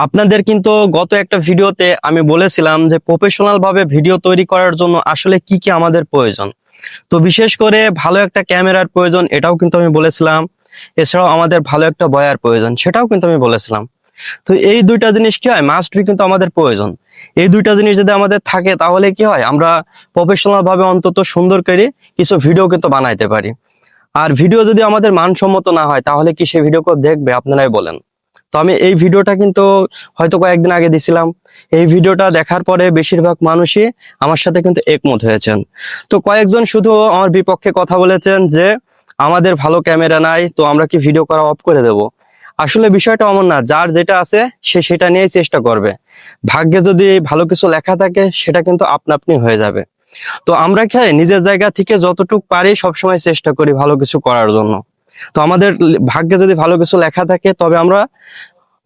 আপনাদের কিন্তু গত একটা ভিডিওতে আমি বলেছিলাম যে প্রফেশনাল ভাবে ভিডিও তৈরি করার জন্য আসলে কি কি আমাদের প্রয়োজন। তো বিশেষ করে ভালো একটা ক্যামেরার প্রয়োজন, এটাও কিন্তু আমি বলেছিলাম। এছাড়াও আমাদের ভালো একটা বয়ার প্রয়োজন, সেটাও কিন্তু আমি বলেছিলাম। তো এই দুইটা জিনিস কি হয়, মাস্ট বি কিন্তু আমাদের প্রয়োজন। এই দুইটা জিনিস যদি আমাদের থাকে তাহলে কি হয়, আমরা প্রফেশনাল ভাবে অন্তত সুন্দর করে কিছু ভিডিও কিন্তু বানাইতে পারি। আর ভিডিও যদি আমাদের মানসম্মত না হয় তাহলে কি সেই ভিডিও কেউ দেখবে, আপনারাই বলেন। তো আমি এই ভিডিওটা কিন্তু হয়তো কয়েকদিন আগে দিছিলাম। এই ভিডিওটা দেখার পরে বেশিরভাগ মানুষই আমার সাথে কিন্তু একমত হয়েছেন। তো কয়েকজন শুধু আমার বিপক্ষে কথা বলেছেন যে আমাদের ভালো ক্যামেরা নাই, তো আমরা কি ভিডিও করা অফ করে দেব। আসলে বিষয়টা এমন না, যার যেটা আছে সে সেটা নিয়েই চেষ্টা করবে। ভাগ্যে যদি ভালো কিছু লেখা থাকে সেটা কিন্তু আপনা আপনি হয়ে যাবে। তো আমরা খাই নিজের জায়গা থেকে যতটুকু পারি সবসময় চেষ্টা করি ভালো কিছু করার জন্য। তো আমাদের ভাগ্যে যদি ভালো কিছু লেখা থাকে তবে আমরা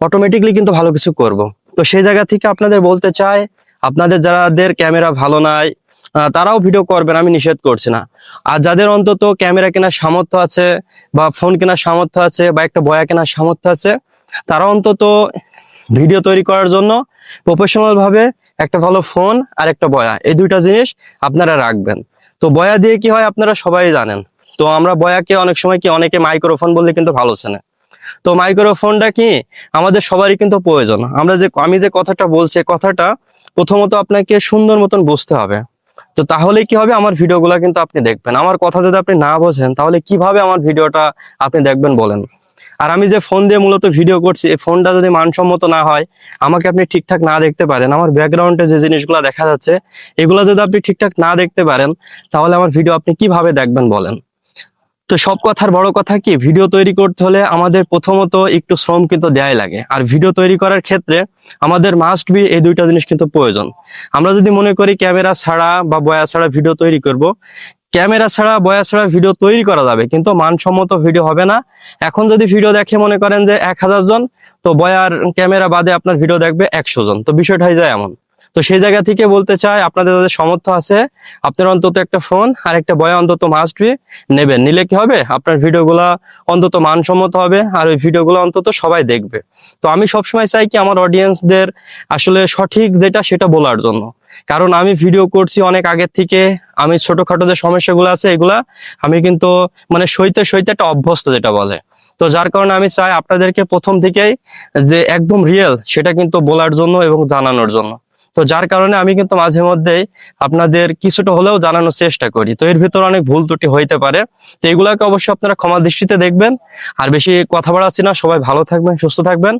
অটোমেটিকলি কিন্তু ভালো কিছু করব। তো সেই জায়গা থেকে আপনাদের বলতে চাই, আপনাদের যাদের ক্যামেরা ভালো নাই তারাও ভিডিও করবেন, আমি নিষেধ করছি না। আর যাদের অন্তত ক্যামেরা কেনার সামর্থ্য আছে বা ফোন কেনার সামর্থ্য আছে বা একটা বয়া কেনার সামর্থ্য আছে, তারা অন্তত ভিডিও তৈরি করার জন্য প্রফেশনাল ভাবে একটা ভালো ফোন আর একটা বয়া, এই দুইটা জিনিস আপনারা রাখবেন। তো বয়া দিয়ে কি হয় আপনারা সবাই জানেন। তো আমরা বয়াকে অনেক সময় কি অনেকে মাইক্রোফোন বললে কিন্তু ভালো চেনে। তো মাইক্রোফোনটা কি আমাদের সবারই কিন্তু প্রয়োজন। আমি যে কথাটা বলছি, কথাটা প্রথমত আপনাকে সুন্দর মতন বুঝতে হবে। তো তাহলে কি হবে, আমার ভিডিওগুলো কিন্তু আপনি দেখবেন। আমার কথা যদি আপনি না বোঝেন তাহলে কিভাবে আমার ভিডিওটা আপনি দেখবেন বলেন। আর আমি যে ফোন দিয়ে মূলত ভিডিও করছি, এই ফোনটা যদি মানসম্মত না হয়, আমাকে আপনি ঠিকঠাক না দেখতে পারেন, আমার ব্যাকগ্রাউন্ডে যে জিনিসগুলো দেখা যাচ্ছে এগুলো যদি আপনি ঠিকঠাক না দেখতে পারেন, তাহলে আমার ভিডিও আপনি কিভাবে দেখবেন বলেন। তো সব কথার বড় কথা কি, ভিডিও তৈরি করতে হলে আমাদের প্রথমত একটু শ্রম কিন্তু দেয়াই লাগে। আর ভিডিও তৈরি করার ক্ষেত্রে আমাদের মাস্ট বি এই দুইটা জিনিস কিন্তু প্রয়োজন। আমরা যদি মনে করি ক্যামেরা ছাড়া বা বয়া ছাড়া ভিডিও তৈরি করব, ক্যামেরা ছাড়া বয়া ছাড়া ভিডিও তৈরি করা যাবে কিন্তু মানসম্মত ভিডিও হবে না। এখন যদি ভিডিও দেখে মনে করেন যে 1000 জন, তো বয়ার ক্যামেরা বাদে আপনার ভিডিও দেখবে 100 জন, তো বিষয়টা হয়ে যায় এমন। তো সেই জায়গা থেকে বলতে চাই, আপনাদের যাদের সামর্থ্য আছে আপনারা অন্তত একটা ফোন আর একটা বয়া অন্তত মাস্ট বি নেবেন। নিলে কি হবে, আপনার ভিডিওগুলা অন্তত মানসম্মত হবে আর ওই ভিডিওগুলো অন্তত সবাই দেখবে। তো আমি সবসময় চাই কি আমার অডিয়েন্সদের আসলে সঠিক যেটা সেটা বলার জন্য। কারণ আমি ভিডিও করছি অনেক আগের থেকে, আমি ছোটখাটো যে সমস্যাগুলো আছে এগুলা আমি কিন্তু মানে সইতে সইতে একটা অভ্যস্ত যেটা বলে। তো যার কারণে আমি চাই আপনাদেরকে প্রথম থেকেই যে একদম রিয়েল সেটা কিন্তু বলার জন্য এবং জানানোর জন্য। তো যার কারণে আমি কিন্তু মাঝে মধ্যেই আপনাদের কিছুটা হলেও জানানোর চেষ্টা করি। তো এর ভিতর অনেক ভুল ত্রুটি হইতে পারে, তো এগুলাকে অবশ্যই আপনারা ক্ষমা দৃষ্টিতে দেখবেন। আর বেশি কথা বাড়াচ্ছি না, সবাই ভালো থাকবেন, সুস্থ থাকবেন।